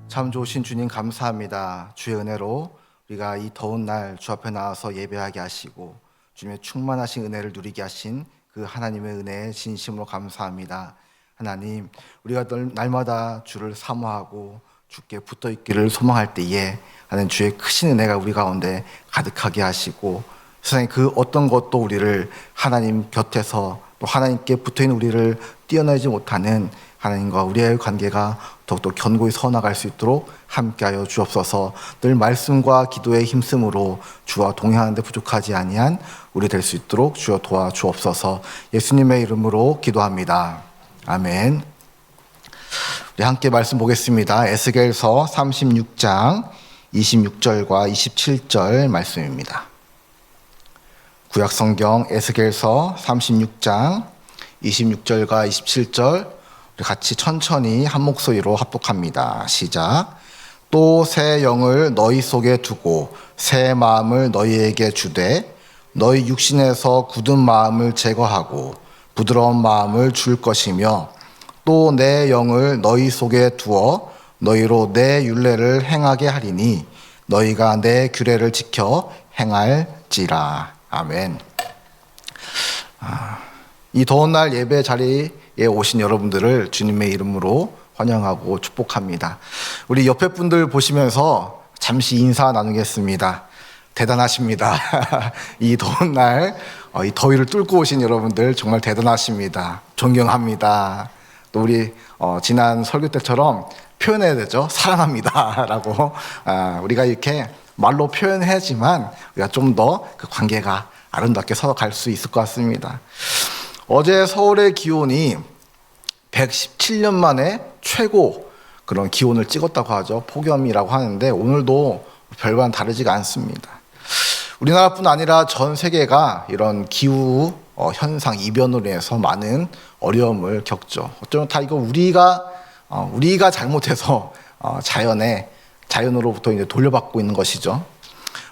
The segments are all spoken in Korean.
참 좋으신 주님 감사합니다. 주의 은혜로 우리가 이 더운 날 주 앞에 나와서 예배하게 하시고 주님의 충만하신 은혜를 누리게 하신 그 하나님의 은혜에 진심으로 감사합니다. 하나님, 우리가 날마다 주를 사모하고 주께 붙어 있기를 소망할 때에 하나님 주의 크신 은혜가 우리 가운데 가득하게 하시고 세상에 그 어떤 것도 우리를 하나님 곁에서 또 하나님께 붙어 있는 우리를 떼어내지 못하는 하나님과 우리의 관계가 더욱더 견고히 서나갈 수 있도록 함께하여 주옵소서. 늘 말씀과 기도에 힘쓰므로 주와 동행하는 데 부족하지 아니한 우리 될 수 있도록 주여 도와주옵소서. 예수님의 이름으로 기도합니다. 아멘. 우리 함께 말씀 보겠습니다. 에스겔서 36장 26절과 27절 말씀입니다. 구약성경 에스겔서 36장 26절과 27절 우리 같이 천천히 한 목소리로 합독합니다. 시작. 또 새 영을 너희 속에 두고 새 마음을 너희에게 주되 너희 육신에서 굳은 마음을 제거하고 부드러운 마음을 줄 것이며 또 내 영을 너희 속에 두어 너희로 내 율례를 행하게 하리니 너희가 내 규례를 지켜 행할지라. 아멘. 이 더운 날 예배 자리에 오신 여러분들을 주님의 이름으로 환영하고 축복합니다. 우리 옆에 분들 보시면서 잠시 인사 나누겠습니다. 대단하십니다. 이 더운 날, 이 더위를 뚫고 오신 여러분들 정말 대단하십니다. 존경합니다. 또 우리 지난 설교 때처럼 표현해야 되죠. 사랑합니다. 라고 우리가 이렇게 말로 표현해야지만 우리가 좀 더 그 관계가 아름답게 서갈 수 있을 것 같습니다. 어제 서울의 기온이 117년 만에 최고 그런 기온을 찍었다고 하죠. 폭염이라고 하는데 오늘도 별반 다르지가 않습니다. 우리나라뿐 아니라 전 세계가 이런 기후 현상 이변으로 인해서 많은 어려움을 겪죠. 어쩌면 다 이거 우리가 잘못해서 자연으로부터 이제 돌려받고 있는 것이죠.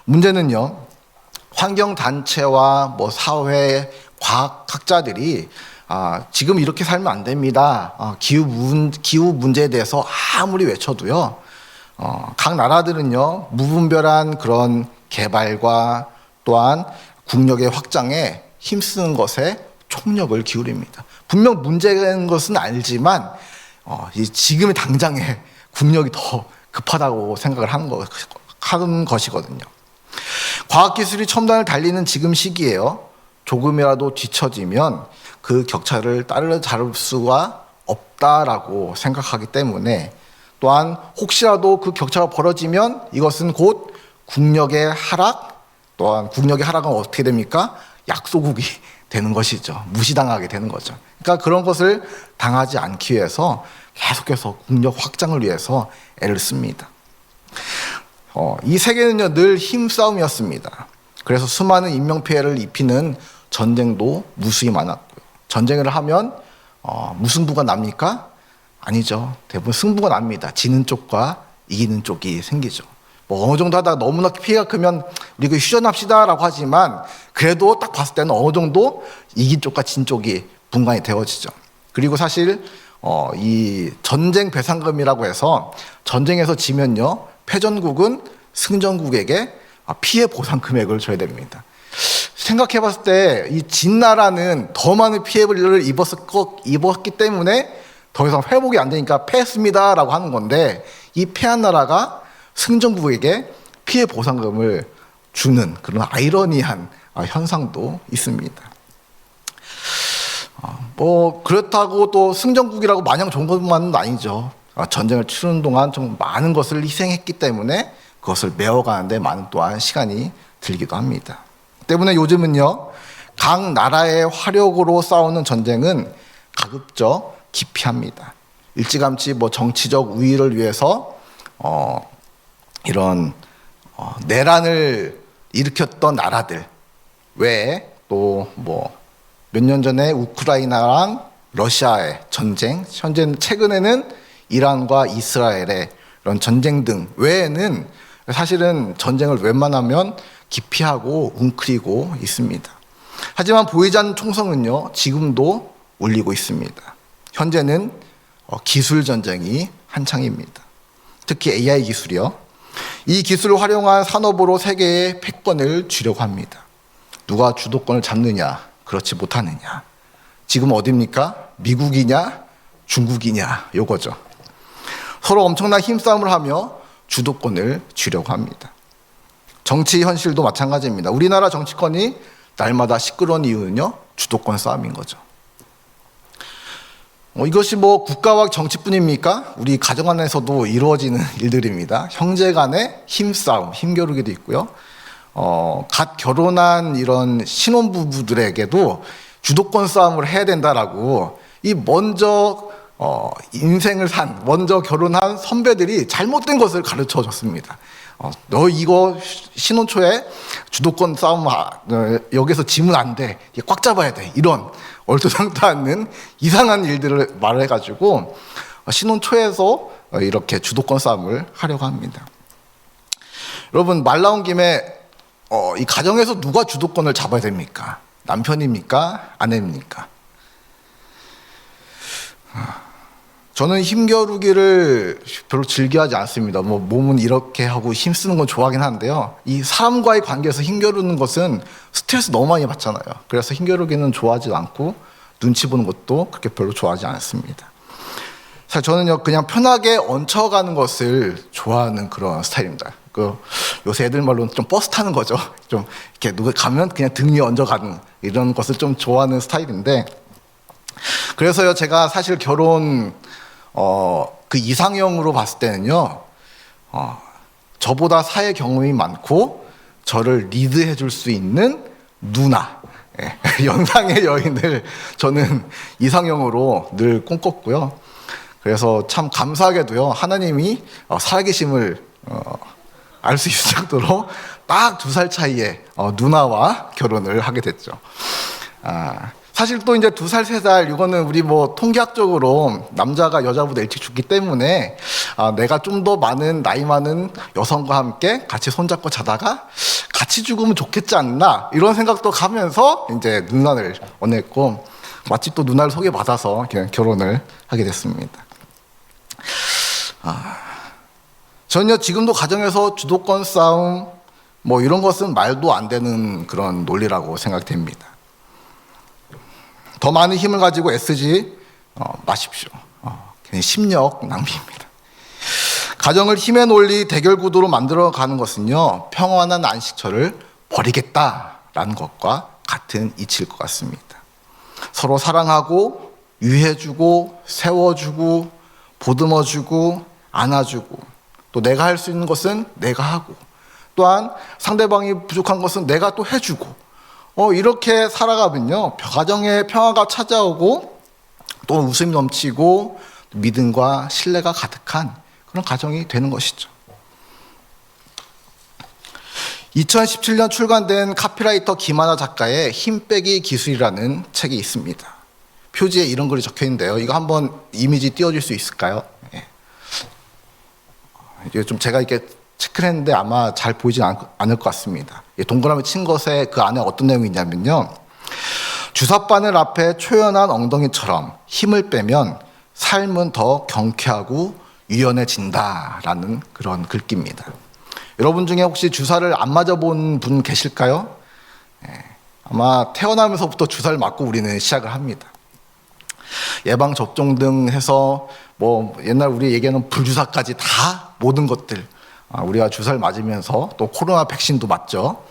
문제는요, 환경단체와 사회 과학학자들이 지금 이렇게 살면 안 됩니다. 기후 문제에 대해서 아무리 외쳐도요, 각 나라들은요, 무분별한 그런 개발과 또한 국력의 확장에 힘쓰는 것에 총력을 기울입니다. 분명 문제인 것은 알지만, 지금의 당장에 국력이 더 급하다고 생각을 하는 것이거든요. 과학기술이 첨단을 달리는 지금 시기에요, 조금이라도 뒤처지면 그 격차를 따라잡을 수가 없다라고 생각하기 때문에 또한 혹시라도 그 격차가 벌어지면 이것은 곧 국력의 하락, 또한 국력의 하락은 어떻게 됩니까? 약소국이 되는 것이죠. 무시당하게 되는 거죠. 그러니까 그런 것을 당하지 않기 위해서 계속해서 국력 확장을 위해서 애를 씁니다. 이 세계는요, 늘 힘싸움이었습니다. 그래서 수많은 인명피해를 입히는 전쟁도 무수히 많았고요. 전쟁을 하면 무승부가 납니까? 아니죠. 대부분 승부가 납니다. 지는 쪽과 이기는 쪽이 생기죠. 어느 정도 하다가 너무나 피해가 크면 우리 휴전합시다라고 하지만 그래도 딱 봤을 때는 어느 정도 이긴 쪽과 진 쪽이 분간이 되어지죠. 그리고 사실 이 전쟁 배상금이라고 해서 전쟁에서 지면요, 패전국은 승전국에게 피해 보상 금액을 줘야 됩니다. 생각해 봤을 때 이 진 나라는 더 많은 피해를 입었기 때문에 더 이상 회복이 안 되니까 패했습니다 라고 하는 건데, 이 패한 나라가 승전국에게 피해 보상금을 주는 그런 아이러니한 현상도 있습니다. 그렇다고 또 승전국이라고 마냥 좋은 것만은 아니죠. 전쟁을 치르는 동안 좀 많은 것을 희생했기 때문에 그것을 메워가는데 많은 또한 시간이 들기도 합니다. 때문에 요즘은요, 각 나라의 화력으로 싸우는 전쟁은 가급적 기피합니다. 일찌감치 정치적 우위를 위해서 이런 내란을 일으켰던 나라들 외에 또 몇 년 전에 우크라이나랑 러시아의 전쟁, 최근에는 이란과 이스라엘의 이런 전쟁 등 외에는 사실은 전쟁을 웬만하면 기피하고 웅크리고 있습니다. 하지만 보이지 않는 총성은요, 지금도 울리고 있습니다. 현재는 기술 전쟁이 한창입니다. 특히 AI 기술이요. 이 기술을 활용한 산업으로 세계의 패권을 쥐려고 합니다. 누가 주도권을 잡느냐, 그렇지 못하느냐. 지금 어디입니까? 미국이냐, 중국이냐, 요거죠. 서로 엄청난 힘싸움을 하며 주도권을 쥐려고 합니다. 정치 현실도 마찬가지입니다. 우리나라 정치권이 날마다 시끄러운 이유는요, 주도권 싸움인 거죠. 이것이 국가와 정치뿐입니까? 우리 가정 안에서도 이루어지는 일들입니다. 형제 간의 힘싸움, 힘겨루기도 있고요. 갓 결혼한 이런 신혼부부들에게도 주도권 싸움을 해야 된다라고 먼저 인생을 먼저 결혼한 선배들이 잘못된 것을 가르쳐 줬습니다. 너 이거 신혼 초에 주도권 싸움 여기서 지면 안 돼. 꽉 잡아야 돼. 이런 얼토당토 않는 이상한 일들을 말해가지고 신혼 초에서 이렇게 주도권 싸움을 하려고 합니다. 여러분, 말 나온 김에 이 가정에서 누가 주도권을 잡아야 됩니까? 남편입니까? 아내입니까? 저는 힘겨루기를 별로 즐겨하지 않습니다. 몸은 이렇게 하고 힘쓰는 건 좋아하긴 하는데요. 이 사람과의 관계에서 힘겨루는 것은 스트레스 너무 많이 받잖아요. 그래서 힘겨루기는 좋아하지 않고 눈치 보는 것도 그렇게 별로 좋아하지 않습니다. 사실 저는요, 그냥 편하게 얹혀가는 것을 좋아하는 그런 스타일입니다. 요새 애들 말로는 좀 버스 타는 거죠. 좀 이렇게 누가 가면 그냥 등 위에 얹어가는 이런 것을 좀 좋아하는 스타일인데, 그래서요, 제가 사실 결혼 그 이상형으로 봤을 때는요, 저보다 사회 경험이 많고 저를 리드해 줄 수 있는 누나, 연상의 여인을 저는 이상형으로 늘 꿈꿨고요. 그래서 참 감사하게도요, 하나님이 살아계심을 알 수 있을 정도로 딱 2살 차이에 누나와 결혼을 하게 됐죠. 사실 또 이제 2살, 3살, 이거는 우리 통계학적으로 남자가 여자보다 일찍 죽기 때문에 내가 좀 더 나이 많은 여성과 함께 같이 손잡고 자다가 같이 죽으면 좋겠지 않나, 이런 생각도 가면서 이제 누나를 원했고, 마치 또 누나를 소개받아서 그냥 결혼을 하게 됐습니다. 전혀 지금도 가정에서 주도권 싸움, 이런 것은 말도 안 되는 그런 논리라고 생각됩니다. 더 많은 힘을 가지고 애쓰지 마십시오. 괜히 심력 낭비입니다. 가정을 힘의 논리 대결 구도로 만들어가는 것은요, 평온한 안식처를 버리겠다라는 것과 같은 이치일 것 같습니다. 서로 사랑하고 유해주고 세워주고 보듬어주고 안아주고, 또 내가 할 수 있는 것은 내가 하고, 또한 상대방이 부족한 것은 내가 또 해주고, 이렇게 살아가면요, 가정에 평화가 찾아오고 또 웃음이 넘치고 믿음과 신뢰가 가득한 그런 가정이 되는 것이죠. 2017년 출간된 카피라이터 김하나 작가의 힘 빼기 기술이라는 책이 있습니다. 표지에 이런 글이 적혀 있는데요. 이거 한번 이미지 띄워줄 수 있을까요? 이게 좀 제가 이렇게 체크를 했는데 아마 잘 보이진 않을 것 같습니다. 동그라미 친 것에 그 안에 어떤 내용이 있냐면요, 주삿바늘 앞에 초연한 엉덩이처럼 힘을 빼면 삶은 더 경쾌하고 유연해진다라는 그런 글귀입니다. 여러분 중에 혹시 주사를 안 맞아본 분 계실까요? 아마 태어나면서부터 주사를 맞고 우리는 시작을 합니다. 예방접종 등 해서 옛날 우리 얘기하는 불주사까지 다 모든 것들, 우리가 주사를 맞으면서 또 코로나 백신도 맞죠.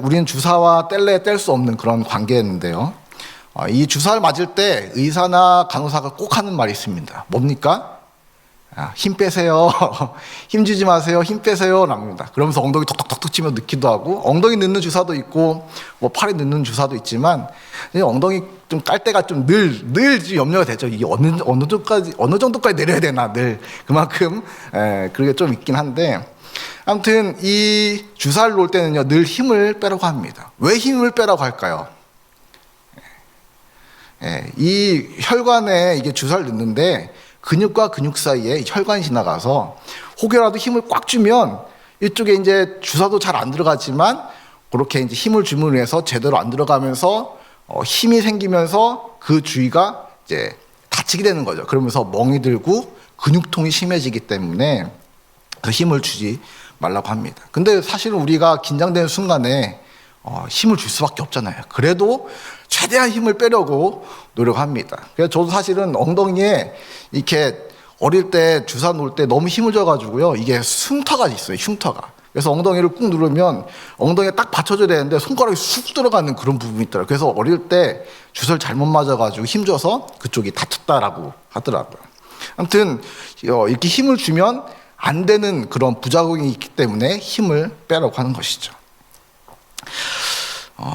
우리는 주사와 뗄 수 없는 그런 관계였는데요. 이 주사를 맞을 때 의사나 간호사가 꼭 하는 말이 있습니다. 뭡니까? 힘 빼세요. 힘 주지 마세요. 힘 빼세요. 랍니다. 그러면서 엉덩이 톡톡톡 치며 넣기도 하고, 엉덩이 넣는 주사도 있고, 팔에 넣는 주사도 있지만, 엉덩이 좀 깔 때가 좀 늘 염려가 되죠. 이게 어느 정도까지 내려야 되나, 늘. 그만큼, 그게 좀 있긴 한데, 아무튼 이 주사를 놓을 때는요, 늘 힘을 빼라고 합니다. 왜 힘을 빼라고 할까요? 이 혈관에 이게 주사를 넣는데, 근육과 근육 사이에 혈관이 지나가서 혹여라도 힘을 꽉 주면 이쪽에 이제 주사도 잘 안 들어가지만 그렇게 이제 힘을 줌으로 해서 제대로 안 들어가면서 힘이 생기면서 그 주위가 이제 다치게 되는 거죠. 그러면서 멍이 들고 근육통이 심해지기 때문에 그 힘을 주지 말라고 합니다. 근데 사실은 우리가 긴장되는 순간에 힘을 줄 수밖에 없잖아요. 그래도 최대한 힘을 빼려고 노력합니다. 그래서 저도 사실은 엉덩이에 이렇게 어릴 때 주사 놓을 때 너무 힘을 줘가지고요. 이게 흉터가 있어요. 흉터가. 그래서 엉덩이를 꾹 누르면 엉덩이에 딱 받쳐줘야 되는데 손가락이 쑥 들어가는 그런 부분이 있더라고요. 그래서 어릴 때 주사를 잘못 맞아가지고 힘줘서 그쪽이 다쳤다라고 하더라고요. 아무튼 이렇게 힘을 주면 안 되는 그런 부작용이 있기 때문에 힘을 빼라고 하는 것이죠.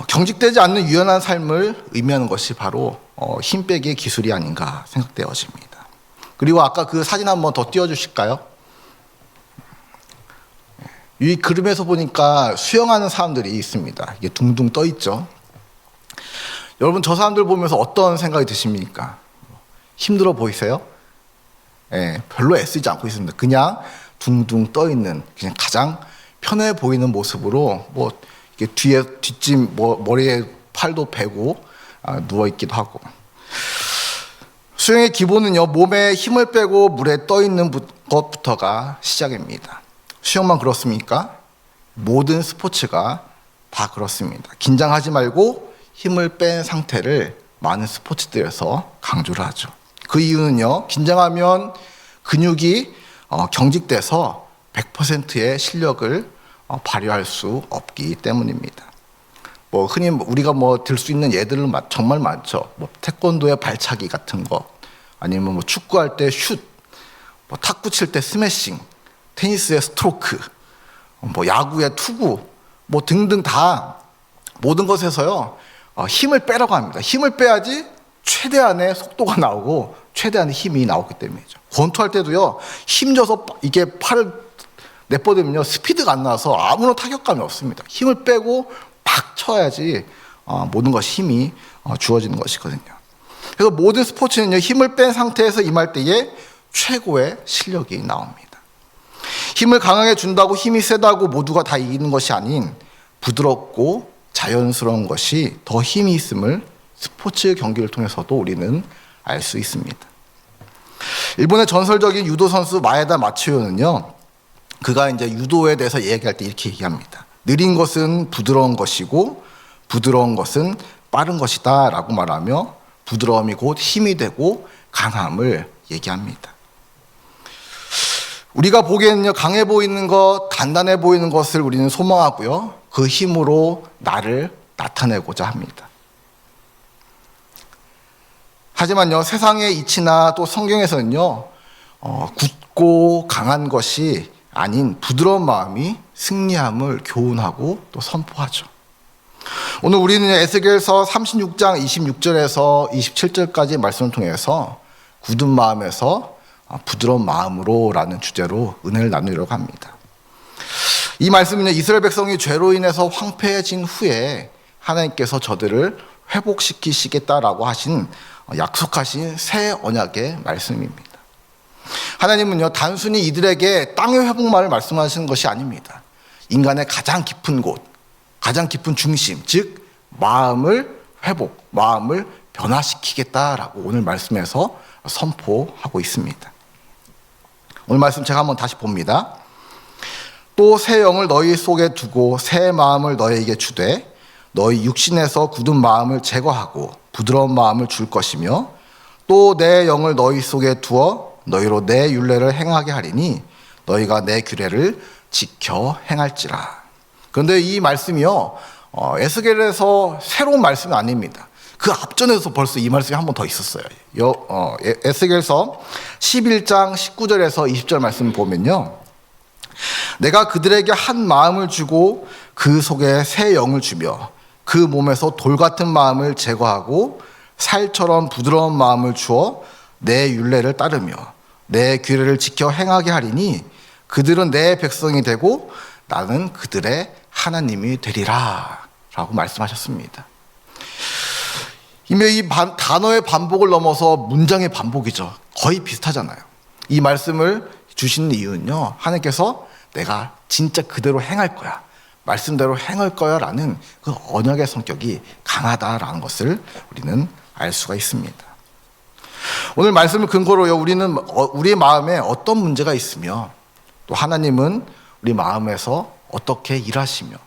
경직되지 않는 유연한 삶을 의미하는 것이 바로 힘 빼기의 기술이 아닌가 생각되어집니다. 그리고 아까 그 사진 한번 더 띄워주실까요? 이 그림에서 보니까 수영하는 사람들이 있습니다. 이게 둥둥 떠 있죠. 여러분 저 사람들 보면서 어떤 생각이 드십니까? 힘들어 보이세요? 별로 애쓰지 않고 있습니다. 그냥 둥둥 떠 있는 그냥 가장 편해 보이는 모습으로 뭐 이게 뒤에 뒷짐 머리에 팔도 베고 누워 있기도 하고. 수영의 기본은요, 몸에 힘을 빼고 물에 떠 있는 것부터가 시작입니다. 수영만 그렇습니까? 모든 스포츠가 다 그렇습니다. 긴장하지 말고 힘을 뺀 상태를 많은 스포츠들에서 강조를 하죠. 그 이유는요, 긴장하면 근육이 경직돼서 100%의 실력을 발휘할 수 없기 때문입니다. 흔히 우리가 들 수 있는 예들은 정말 많죠. 태권도의 발차기 같은 거, 아니면 축구할 때 슛, 탁구 칠 때 스매싱, 테니스의 스트로크, 야구의 투구, 등등 다 모든 것에서요, 힘을 빼라고 합니다. 힘을 빼야지 최대한의 속도가 나오고 최대한의 힘이 나오기 때문이죠. 권투할 때도요, 힘줘서 이게 팔을 내뻗으면요, 스피드가 안 나와서 아무런 타격감이 없습니다. 힘을 빼고 팍 쳐야지 모든 것이 힘이 주어지는 것이거든요. 그래서 모든 스포츠는요, 힘을 뺀 상태에서 임할 때에 최고의 실력이 나옵니다. 힘을 강하게 준다고 힘이 세다고 모두가 다 이기는 것이 아닌 부드럽고 자연스러운 것이 더 힘이 있음을 스포츠 경기를 통해서도 우리는 알 수 있습니다. 일본의 전설적인 유도 선수 마에다 마츠요는요, 그가 이제 유도에 대해서 얘기할 때 이렇게 얘기합니다. 느린 것은 부드러운 것이고 부드러운 것은 빠른 것이다 라고 말하며 부드러움이 곧 힘이 되고 강함을 얘기합니다. 우리가 보기에는요, 강해 보이는 것, 단단해 보이는 것을 우리는 소망하고요, 그 힘으로 나를 나타내고자 합니다. 하지만요, 세상의 이치나 또 성경에서는요, 굳고 강한 것이 아닌 부드러운 마음이 승리함을 교훈하고 또 선포하죠. 오늘 우리는 에스겔서 36장 26절에서 27절까지 말씀을 통해서 굳은 마음에서 부드러운 마음으로 라는 주제로 은혜를 나누려고 합니다. 이 말씀은요, 이스라엘 백성이 죄로 인해서 황폐해진 후에 하나님께서 저들을 회복시키시겠다라고 약속하신 새 언약의 말씀입니다. 하나님은요, 단순히 이들에게 땅의 회복만을 말씀하시는 것이 아닙니다. 인간의 가장 깊은 곳, 가장 깊은 중심, 즉 마음을 회복, 마음을 변화시키겠다라고 오늘 말씀에서 선포하고 있습니다. 오늘 말씀 제가 한번 다시 봅니다. 또 새 영을 너희 속에 두고 새 마음을 너희에게 주되 너희 육신에서 굳은 마음을 제거하고 부드러운 마음을 줄 것이며 또 내 영을 너희 속에 두어 너희로 내 율례를 행하게 하리니 너희가 내 규례를 지켜 행할지라. 그런데 이 말씀이요, 에스겔에서 새로운 말씀이 아닙니다. 그 앞전에서 벌써 이 말씀이 한 번 더 있었어요. 에스겔서 11장 19절에서 20절 말씀 보면요, 내가 그들에게 한 마음을 주고 그 속에 새 영을 주며 그 몸에서 돌 같은 마음을 제거하고 살처럼 부드러운 마음을 주어 내 율례를 따르며 내 규례를 지켜 행하게 하리니 그들은 내 백성이 되고 나는 그들의 하나님이 되리라 라고 말씀하셨습니다. 이미 이 단어의 반복을 넘어서 문장의 반복이죠. 거의 비슷하잖아요. 이 말씀을 주시는 이유는요, 하나님께서 내가 진짜 그대로 행할 거야, 말씀대로 행할 거야 라는 그 언약의 성격이 강하다라는 것을 우리는 알 수가 있습니다. 오늘 말씀을 근거로요, 우리는 우리의 마음에 어떤 문제가 있으며 또 하나님은 우리 마음에서 어떻게 일하시며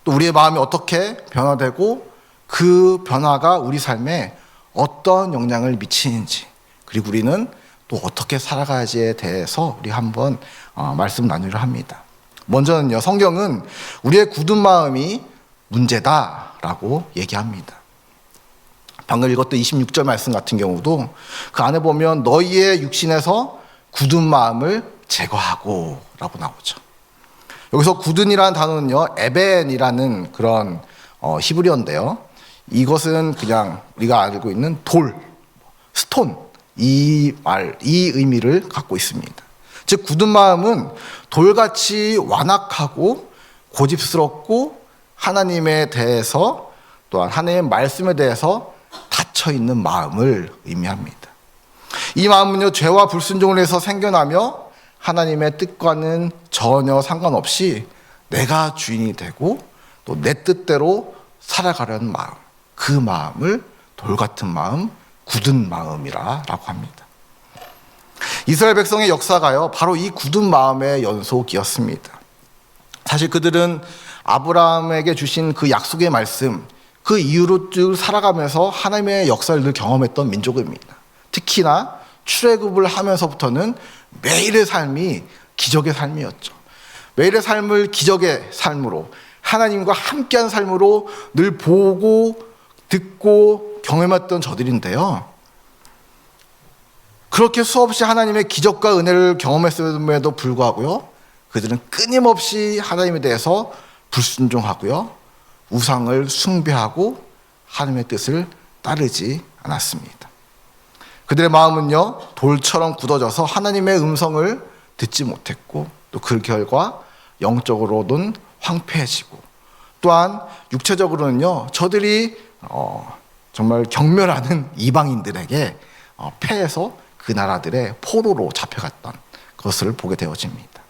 또 우리의 마음이 어떻게 변화되고 그 변화가 우리 삶에 어떤 영향을 미치는지, 그리고 우리는 또 어떻게 살아가야지에 대해서 우리 한번 말씀 나누려 합니다. 먼저는요, 성경은 우리의 굳은 마음이 문제다라고 얘기합니다. 방금 읽었던 26절 말씀 같은 경우도 그 안에 보면 너희의 육신에서 굳은 마음을 제거하고 라고 나오죠. 여기서 굳은이라는 단어는요, 에벤이라는 그런 히브리어인데요, 이것은 그냥 우리가 알고 있는 돌, 스톤, 이 의미를 갖고 있습니다. 즉 굳은 마음은 돌같이 완악하고 고집스럽고 하나님에 대해서 또한 하나님의 말씀에 대해서 닫혀있는 마음을 의미합니다. 이 마음은요, 죄와 불순종을 해서 생겨나며 하나님의 뜻과는 전혀 상관없이 내가 주인이 되고 또 내 뜻대로 살아가려는 마음, 그 마음을 돌같은 마음, 굳은 마음이라고 합니다. 이스라엘 백성의 역사가요, 바로 이 굳은 마음의 연속이었습니다. 사실 그들은 아브라함에게 주신 그 약속의 말씀, 그 이후로 쭉 살아가면서 하나님의 역사를 늘 경험했던 민족입니다. 특히나 출애굽을 하면서부터는 매일의 삶이 기적의 삶이었죠. 매일의 삶을 기적의 삶으로, 하나님과 함께한 삶으로 늘 보고 듣고 경험했던 저들인데요, 그렇게 수없이 하나님의 기적과 은혜를 경험했음에도 불구하고요, 그들은 끊임없이 하나님에 대해서 불순종하고요, 우상을 숭배하고 하나님의 뜻을 따르지 않았습니다. 그들의 마음은요, 돌처럼 굳어져서 하나님의 음성을 듣지 못했고 또 그 결과 영적으로는 황폐해지고 또한 육체적으로는요, 저들이 정말 경멸하는 이방인들에게 패해서 그 나라들의 포로로 잡혀갔던 것을 보게 되어집니다.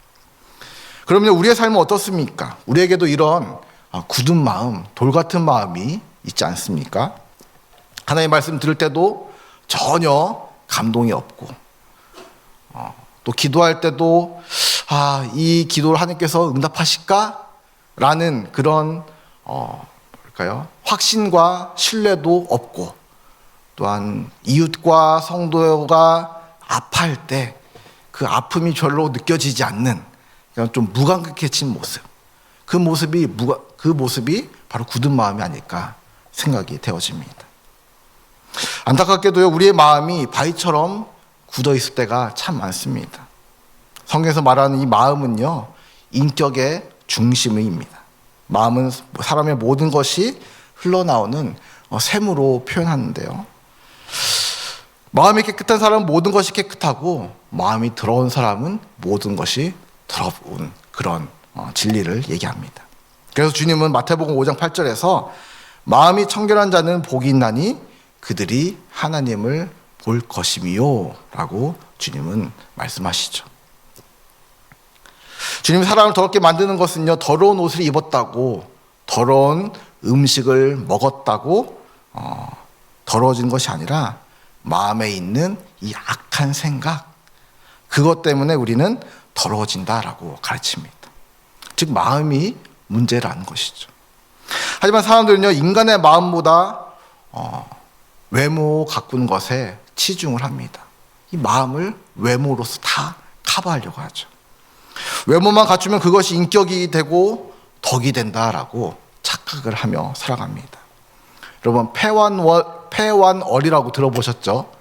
그러면 우리의 삶은 어떻습니까? 우리에게도 이런 굳은 마음, 돌 같은 마음이 있지 않습니까? 하나님의 말씀 들을 때도 전혀 감동이 없고 또 기도할 때도 이 기도를 하나님께서 응답하실까? 라는 그런 확신과 신뢰도 없고, 또한 이웃과 성도가 아파할 때 그 아픔이 별로 느껴지지 않는 그냥 좀 무감각해진 모습, 그 모습이 바로 굳은 마음이 아닐까 생각이 되어집니다. 안타깝게도요, 우리의 마음이 바위처럼 굳어 있을 때가 참 많습니다. 성경에서 말하는 이 마음은요, 인격의 중심입니다. 마음은 사람의 모든 것이 흘러나오는 샘으로 표현하는데요, 마음이 깨끗한 사람은 모든 것이 깨끗하고 마음이 더러운 사람은 모든 것이 더러운 그런 진리를 얘기합니다. 그래서 주님은 마태복음 5장 8절에서 마음이 청결한 자는 복이 있나니 그들이 하나님을 볼 것임이요 라고 주님은 말씀하시죠. 주님이 사람을 더럽게 만드는 것은요, 더러운 옷을 입었다고, 더러운 음식을 먹었다고 더러워진 것이 아니라 마음에 있는 이 악한 생각, 그것 때문에 우리는 더러워진다라고 가르칩니다. 즉 마음이 문제라는 것이죠. 하지만 사람들은요, 인간의 마음보다 외모 가꾸는 것에 치중을 합니다. 이 마음을 외모로서 다 커버하려고 하죠. 외모만 갖추면 그것이 인격이 되고 덕이 된다라고 착각을 하며 살아갑니다. 여러분, 패완얼이라고 들어보셨죠?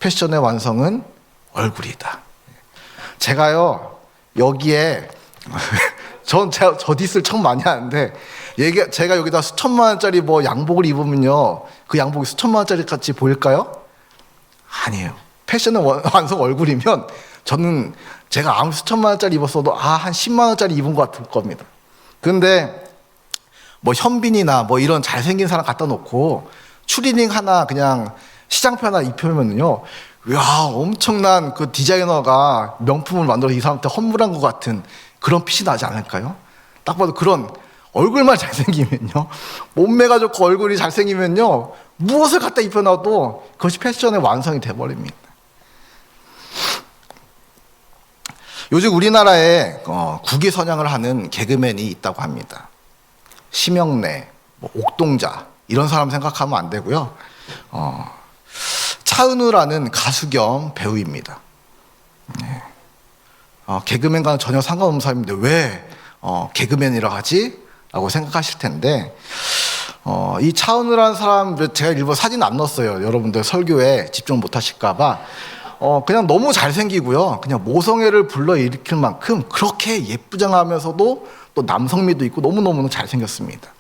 패션의 완성은 얼굴이다. 제가요, 여기에 저 디스를 참 많이 하는데, 제가 여기다 수천만 원짜리 양복을 입으면요, 그 양복이 수천만 원짜리 같이 보일까요? 아니에요. 패션의 완성 얼굴이면 저는 제가 아무리 수천만 원짜리 입었어도 한 10만 원짜리 입은 것 같을 겁니다. 그런데 현빈이나 이런 잘생긴 사람 갖다 놓고 추리닝 하나 그냥 시장표 하나 입혀면요, 엄청난 그 디자이너가 명품을 만들어서 이 사람한테 헌물한 것 같은 그런 핏이 나지 않을까요? 딱 봐도 그런 얼굴만 잘생기면요, 몸매가 좋고 얼굴이 잘생기면요, 무엇을 갖다 입혀놔도 그것이 패션의 완성이 돼버립니다. 요즘 우리나라에 국위선양을 하는 개그맨이 있다고 합니다. 심영래, 옥동자 이런 사람 생각하면 안 되고요. 차은우라는 가수 겸 배우입니다. 네. 개그맨과는 전혀 상관없는 사람인데 왜 개그맨이라고 하지? 라고 생각하실 텐데 이 차은우라는 사람 제가 일부 사진 안 넣었어요. 여러분들 설교에 집중 못 하실까 봐. 그냥 너무 잘생기고요. 그냥 모성애를 불러일으킬 만큼 그렇게 예쁘장하면서도 또 남성미도 있고 너무너무 잘생겼습니다.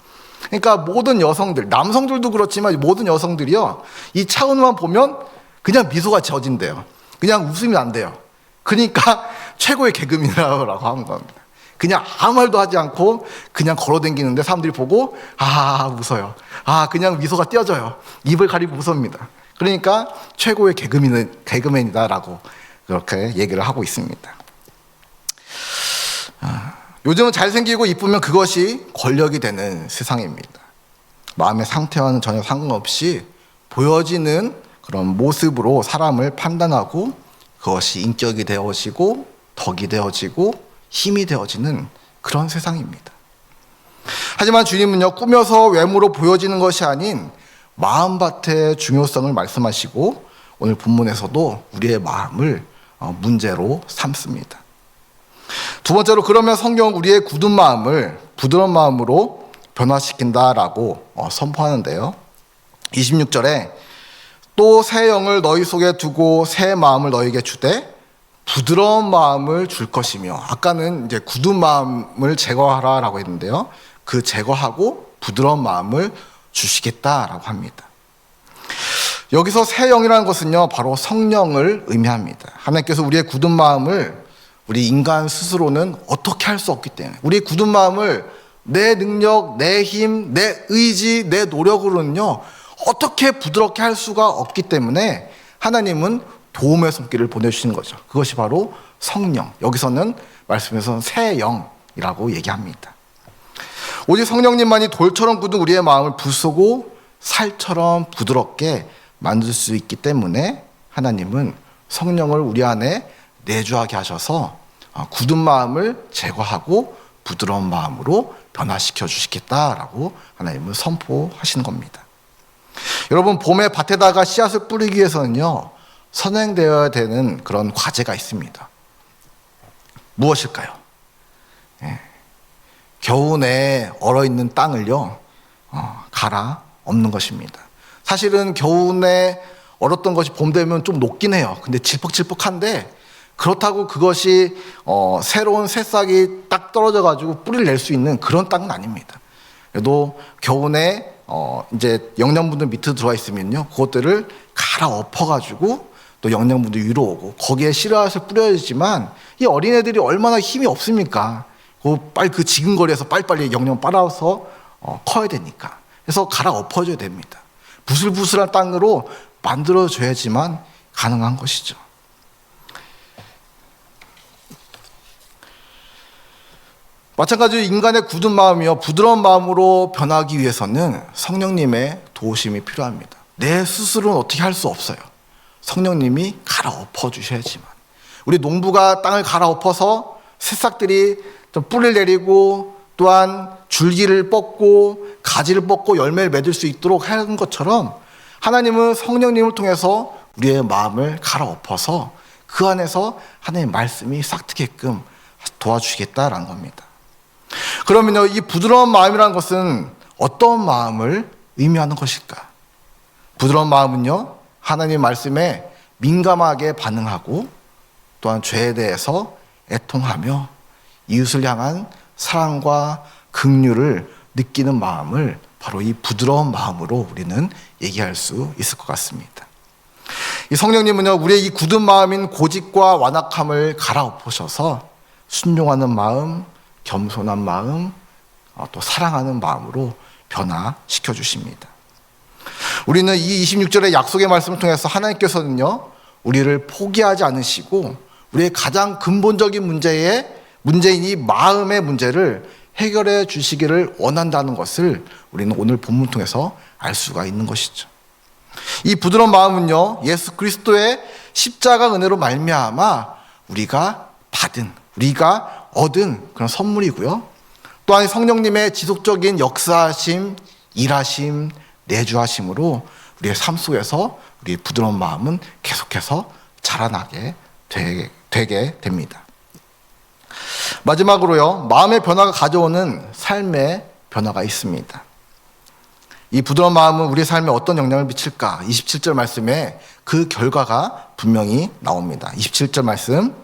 그러니까 모든 여성들, 남성들도 그렇지만 모든 여성들이요, 이 차은우만 보면 그냥 미소가 져진대요. 그냥 웃음이 난대요. 그러니까 최고의 개그맨이라고 하는 겁니다. 그냥 아무 말도 하지 않고 그냥 걸어다니는데 사람들이 보고 웃어요. 그냥 미소가 띄어져요. 입을 가리고 웃습니다. 그러니까 최고의 개그맨이다라고 그렇게 얘기를 하고 있습니다. 요즘은 잘생기고 이쁘면 그것이 권력이 되는 세상입니다. 마음의 상태와는 전혀 상관없이 보여지는 그런 모습으로 사람을 판단하고 그것이 인격이 되어지고 덕이 되어지고 힘이 되어지는 그런 세상입니다. 하지만 주님은요, 꾸며서 외모로 보여지는 것이 아닌 마음밭의 중요성을 말씀하시고 오늘 본문에서도 우리의 마음을 문제로 삼습니다. 두 번째로, 그러면 성경은 우리의 굳은 마음을 부드러운 마음으로 변화시킨다라고 선포하는데요. 26절에 또 새 영을 너희 속에 두고 새 마음을 너희에게 주되 부드러운 마음을 줄 것이며, 아까는 이제 굳은 마음을 제거하라라고 했는데요. 그 제거하고 부드러운 마음을 주시겠다라고 합니다. 여기서 새 영이라는 것은요, 바로 성령을 의미합니다. 하나님께서 우리의 굳은 마음을 우리 인간 스스로는 어떻게 할 수 없기 때문에, 우리의 굳은 마음을 내 능력, 내 힘, 내 의지, 내 노력으로는요 어떻게 부드럽게 할 수가 없기 때문에 하나님은 도움의 손길을 보내주시는 거죠. 그것이 바로 성령, 여기서는 말씀에서는 새 영이라고 얘기합니다. 오직 성령님만이 돌처럼 굳은 우리의 마음을 부수고 살처럼 부드럽게 만들 수 있기 때문에 하나님은 성령을 우리 안에 내주하게 하셔서 굳은 마음을 제거하고 부드러운 마음으로 변화시켜 주시겠다라고 하나님은 선포하시는 겁니다. 여러분, 봄에 밭에다가 씨앗을 뿌리기 위해서는요 선행되어야 되는 그런 과제가 있습니다. 무엇일까요? 겨우 내에 얼어있는 땅을요 갈아 엎는 것입니다. 사실은 겨우내 얼었던 것이 봄 되면 좀 녹긴 해요. 근데 질퍽질퍽한데 그렇다고 그것이 새로운 새싹이 딱 떨어져 가지고 뿌리를 낼 수 있는 그런 땅은 아닙니다. 그래도 겨우내 이제 영양분들 밑에 들어와 있으면요 그것들을 갈아 엎어 가지고 또 영양분도 위로 오고 거기에 씨앗을 뿌려야지만 이 어린애들이 얼마나 힘이 없습니까? 빨리 그 지근거리에서 빨리빨리 영양 빨아서 커야 되니까. 그래서 갈아 엎어줘야 됩니다. 부슬부슬한 땅으로 만들어줘야지만 가능한 것이죠. 마찬가지로 인간의 굳은 마음이요 부드러운 마음으로 변하기 위해서는 성령님의 도우심이 필요합니다. 내 스스로는 어떻게 할 수 없어요. 성령님이 갈아 엎어주셔야지만. 우리 농부가 땅을 갈아 엎어서 새싹들이 좀 뿌리를 내리고 또한 줄기를 뻗고 가지를 뻗고 열매를 맺을 수 있도록 하는 것처럼 하나님은 성령님을 통해서 우리의 마음을 갈아 엎어서 그 안에서 하나님의 말씀이 싹트게끔 도와주시겠다라는 겁니다. 그러면요, 이 부드러운 마음이라는 것은 어떤 마음을 의미하는 것일까? 부드러운 마음은요, 하나님 말씀에 민감하게 반응하고 또한 죄에 대해서 애통하며 이웃을 향한 사랑과 긍휼을 느끼는 마음을 바로 이 부드러운 마음으로 우리는 얘기할 수 있을 것 같습니다. 이 성령님은요, 우리의 이 굳은 마음인 고집과 완악함을 갈아엎으셔서 순종하는 마음, 겸손한 마음, 또 사랑하는 마음으로 변화시켜 주십니다. 우리는 이 26절의 약속의 말씀을 통해서 하나님께서는요 우리를 포기하지 않으시고 우리의 가장 근본적인 문제인 이 마음의 문제를 해결해 주시기를 원한다는 것을 우리는 오늘 본문 통해서 알 수가 있는 것이죠. 이 부드러운 마음은요 예수 그리스도의 십자가 은혜로 말미암아 우리가 받은 받은, 우리가 얻은 그런 선물이고요. 또한 성령님의 지속적인 역사하심, 일하심, 내주하심으로 우리의 삶 속에서 우리의 부드러운 마음은 계속해서 자라나게 되게 됩니다. 마지막으로요, 마음의 변화가 가져오는 삶의 변화가 있습니다. 이 부드러운 마음은 우리의 삶에 어떤 영향을 미칠까? 27절 말씀에 그 결과가 분명히 나옵니다. 27절 말씀,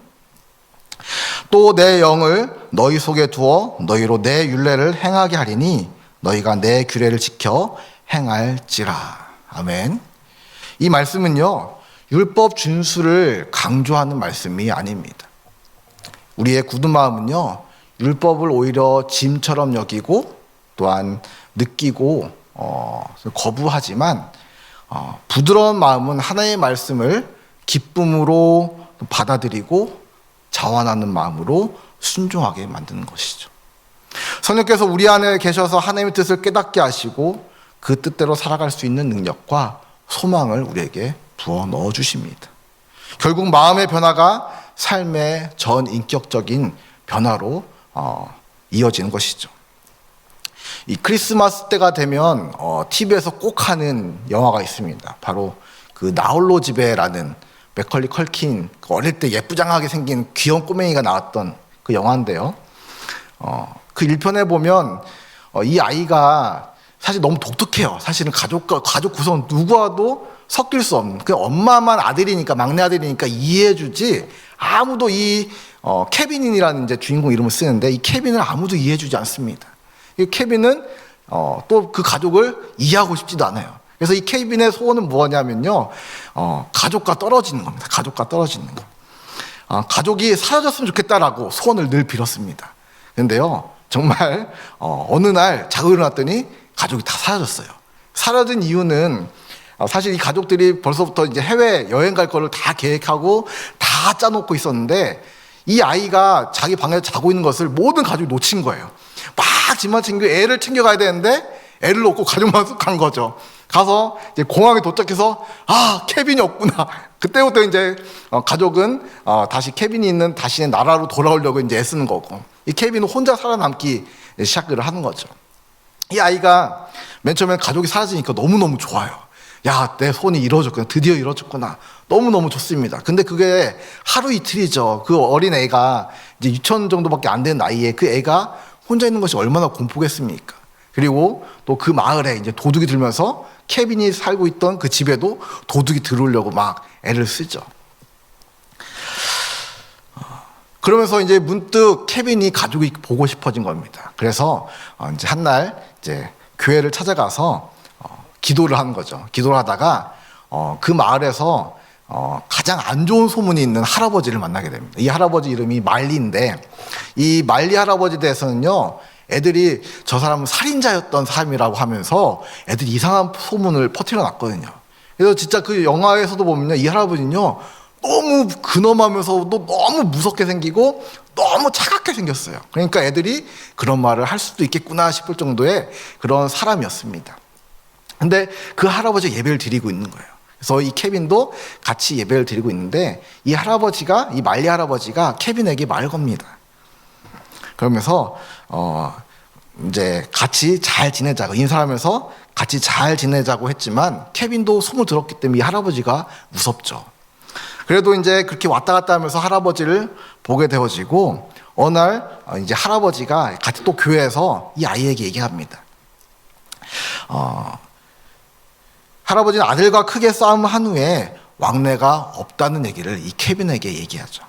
또 내 영을 너희 속에 두어 너희로 내 율례를 행하게 하리니 너희가 내 규례를 지켜 행할지라. 아멘. 이 말씀은요, 율법 준수를 강조하는 말씀이 아닙니다. 우리의 굳은 마음은요, 율법을 오히려 짐처럼 여기고 또한 느끼고 거부하지만 부드러운 마음은 하나님의 말씀을 기쁨으로 받아들이고 자원하는 마음으로 순종하게 만드는 것이죠. 성령께서 우리 안에 계셔서 하나님의 뜻을 깨닫게 하시고 그 뜻대로 살아갈 수 있는 능력과 소망을 우리에게 부어 넣어 주십니다. 결국 마음의 변화가 삶의 전인격적인 변화로 이어지는 것이죠. 이 크리스마스 때가 되면 TV에서 꼭 하는 영화가 있습니다. 바로 그 나홀로 집에라는 맥컬리 컬킨, 어릴 때 예쁘장하게 생긴 귀여운 꼬맹이가 나왔던 그 영화인데요. 그 1편에 보면 이 아이가 사실 너무 독특해요. 사실은 가족 구성 누구와도 섞일 수 없는, 그 엄마만 아들이니까, 막내 아들이니까 이해해주지, 아무도 이 케빈이라는 이제 주인공 이름을 쓰는데 이 케빈을 아무도 이해해주지 않습니다. 이 케빈은 또 그 가족을 이해하고 싶지도 않아요. 그래서 이 케빈의 소원은 뭐냐면요, 가족과 떨어지는 겁니다. 가족과 떨어지는 거. 가족이 사라졌으면 좋겠다라고 소원을 늘 빌었습니다. 그런데요, 정말 어느 날 자고 일어났더니 가족이 다 사라졌어요. 사라진 이유는 사실 이 가족들이 벌써부터 이제 해외 여행 갈 거를 다 계획하고 다 짜놓고 있었는데 이 아이가 자기 방에서 자고 있는 것을 모든 가족이 놓친 거예요. 막 짐만 챙겨 애를 챙겨가야 되는데 애를 놓고 가족만 쑥 간 거죠. 가서 이제 공항에 도착해서 케빈이 없구나. 그때부터 이제 가족은 다시 케빈이 있는 다시의 나라로 돌아오려고 이제 애쓰는 거고, 이 케빈은 혼자 살아남기 시작을 하는 거죠. 이 아이가 맨 처음에 가족이 사라지니까 너무너무 좋아요. 야, 내 소원이 이루어졌구나. 드디어 이루어졌구나. 너무너무 좋습니다. 근데 그게 하루 이틀이죠. 그 어린 애가 이제 유치원 정도밖에 안 된 나이에 그 애가 혼자 있는 것이 얼마나 공포겠습니까? 그리고 또 그 마을에 이제 도둑이 들면서 케빈이 살고 있던 그 집에도 도둑이 들어오려고 막 애를 쓰죠. 그러면서 이제 문득 케빈이 가족이 보고 싶어진 겁니다. 그래서 이제 한날 이제 교회를 찾아가서 기도를 하는 거죠. 기도를 하다가 그 마을에서 가장 안 좋은 소문이 있는 할아버지를 만나게 됩니다. 이 할아버지 이름이 말리인데, 이 말리 할아버지에 대해서는요, 애들이 저 사람은 살인자였던 사람이라고 하면서 애들이 이상한 소문을 퍼뜨려 놨거든요. 그래서 진짜 그 영화에서도 보면요, 이 할아버지는요, 너무 근엄하면서도 너무 무섭게 생기고 너무 차갑게 생겼어요. 그러니까 애들이 그런 말을 할 수도 있겠구나 싶을 정도의 그런 사람이었습니다. 근데 그 할아버지가 예배를 드리고 있는 거예요. 그래서 이 케빈도 같이 예배를 드리고 있는데 이 말리 할아버지가 케빈에게 말 겁니다. 그러면서 이제 같이 잘 지내자고 인사하면서 같이 잘 지내자고 했지만 케빈도 소문을 들었기 때문에 이 할아버지가 무섭죠. 그래도 이제 그렇게 왔다 갔다 하면서 할아버지를 보게 되어지고 어느 날 이제 할아버지가 같이 또 교회에서 이 아이에게 얘기합니다. 할아버지는 아들과 크게 싸움한 후에 왕래가 없다는 얘기를 이 케빈에게 얘기하죠.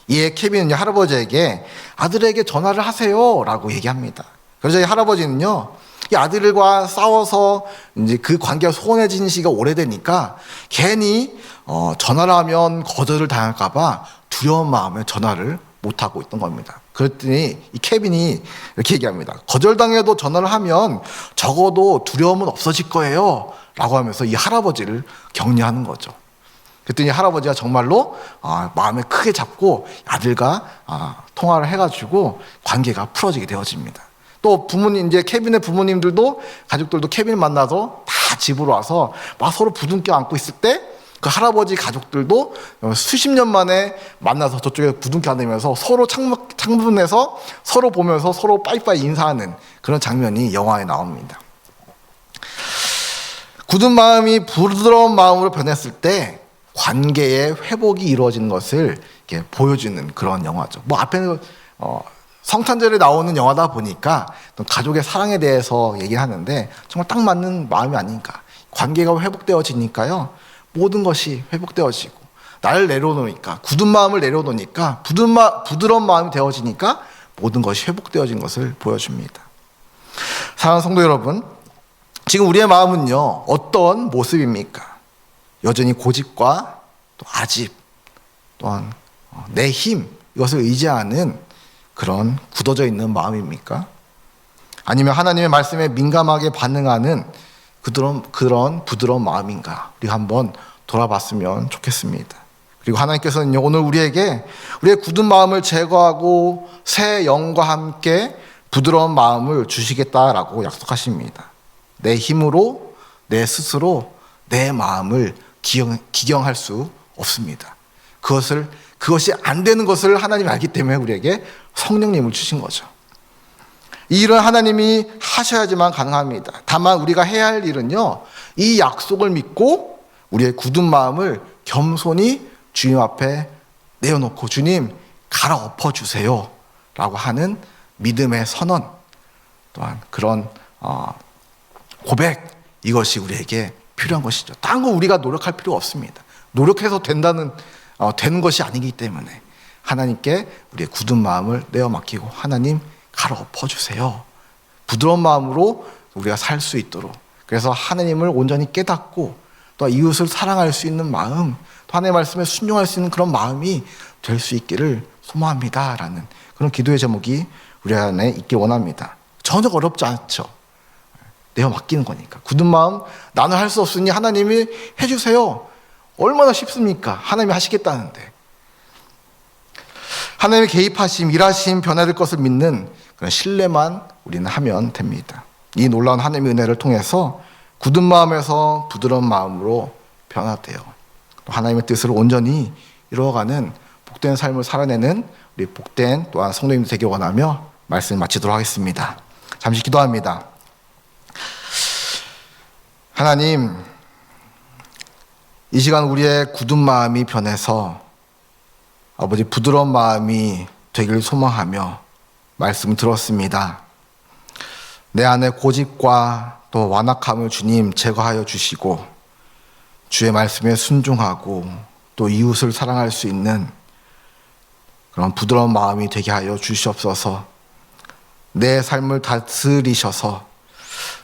이에 케빈은 할아버지에게 아들에게 전화를 하세요 라고 얘기합니다. 그래서 이 할아버지는요, 이 아들과 싸워서 이제 그 관계가 소원해진 시기가 오래되니까 괜히 전화를 하면 거절을 당할까봐 두려운 마음에 전화를 못하고 있던 겁니다. 그랬더니 이 케빈이 이렇게 얘기합니다. 거절당해도 전화를 하면 적어도 두려움은 없어질 거예요 라고 하면서 이 할아버지를 격려하는 거죠. 그랬더니 할아버지가 정말로 마음에 크게 잡고 아들과 통화를 해가지고 관계가 풀어지게 되어집니다. 또 이제 케빈의 부모님들도 가족들도 케빈을 만나서 다 집으로 와서 막 서로 부둥켜 안고 있을 때 그 할아버지 가족들도 수십 년 만에 만나서 저쪽에 부둥켜 안으면서 서로 창문에서 서로 보면서 서로 빠이빠이 인사하는 그런 장면이 영화에 나옵니다. 굳은 마음이 부드러운 마음으로 변했을 때 관계의 회복이 이루어지는 것을 이렇게 보여주는 그런 영화죠. 뭐 앞에는 성탄절에 나오는 영화다 보니까 또 가족의 사랑에 대해서 얘기하는데 정말 딱 맞는 마음이 아닌가. 관계가 회복되어지니까요. 모든 것이 회복되어지고 나를 내려놓으니까 굳은 마음을 내려놓으니까 부드러운 마음이 되어지니까 모든 것이 회복되어진 것을 보여줍니다. 사랑하는 성도 여러분, 지금 우리의 마음은요 어떤 모습입니까? 여전히 고집과 또 아집 또한 내 힘 이것을 의지하는 그런 굳어져 있는 마음입니까? 아니면 하나님의 말씀에 민감하게 반응하는 그런 부드러운 마음인가? 우리가 한번 돌아봤으면 좋겠습니다. 그리고 하나님께서는요 오늘 우리에게 우리의 굳은 마음을 제거하고 새 영과 함께 부드러운 마음을 주시겠다라고 약속하십니다. 내 힘으로 내 스스로 내 마음을 기경할 수 없습니다. 그것이 안 되는 것을 하나님이 알기 때문에 우리에게 성령님을 주신 거죠. 이 일은 하나님이 하셔야지만 가능합니다. 다만 우리가 해야 할 일은요 이 약속을 믿고 우리의 굳은 마음을 겸손히 주님 앞에 내어놓고 주님 갈아엎어 주세요 라고 하는 믿음의 선언 또한 그런 고백 이것이 우리에게 필요한 것이죠. 딴 거 우리가 노력할 필요가 없습니다. 노력해서 되는 것이 아니기 때문에 하나님께 우리의 굳은 마음을 내어 맡기고 하나님 갈아엎어 주세요. 부드러운 마음으로 우리가 살 수 있도록 그래서 하나님을 온전히 깨닫고 또 이웃을 사랑할 수 있는 마음 또 하나님의 말씀에 순종할 수 있는 그런 마음이 될 수 있기를 소망합니다 라는 그런 기도의 제목이 우리 안에 있기 원합니다. 전혀 어렵지 않죠. 내어 맡기는 거니까. 굳은 마음 나는 할 수 없으니 하나님이 해주세요. 얼마나 쉽습니까? 하나님이 하시겠다는데. 하나님의 개입하심, 일하심, 변화될 것을 믿는 그런 신뢰만 우리는 하면 됩니다. 이 놀라운 하나님의 은혜를 통해서 굳은 마음에서 부드러운 마음으로 변화돼요. 또 하나님의 뜻을 온전히 이루어가는 복된 삶을 살아내는 우리 복된 또한 성도님들 되기 원하며 말씀을 마치도록 하겠습니다. 잠시 기도합니다. 하나님, 이 시간 우리의 굳은 마음이 변해서 아버지 부드러운 마음이 되기를 소망하며 말씀을 들었습니다. 내 안에 고집과 또 완악함을 주님 제거하여 주시고 주의 말씀에 순종하고 또 이웃을 사랑할 수 있는 그런 부드러운 마음이 되게 하여 주시옵소서. 내 삶을 다스리셔서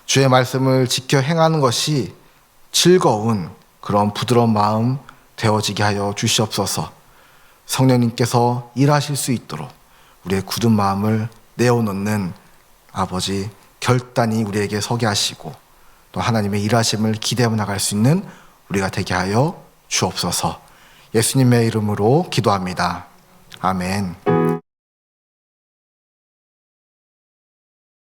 주의 말씀을 지켜 행하는 것이 즐거운 그런 부드러운 마음 되어지게 하여 주시옵소서. 성령님께서 일하실 수 있도록 우리의 굳은 마음을 내어놓는 아버지 결단이 우리에게 서게 하시고 또 하나님의 일하심을 기대하며 나갈 수 있는 우리가 되게 하여 주옵소서. 예수님의 이름으로 기도합니다. 아멘.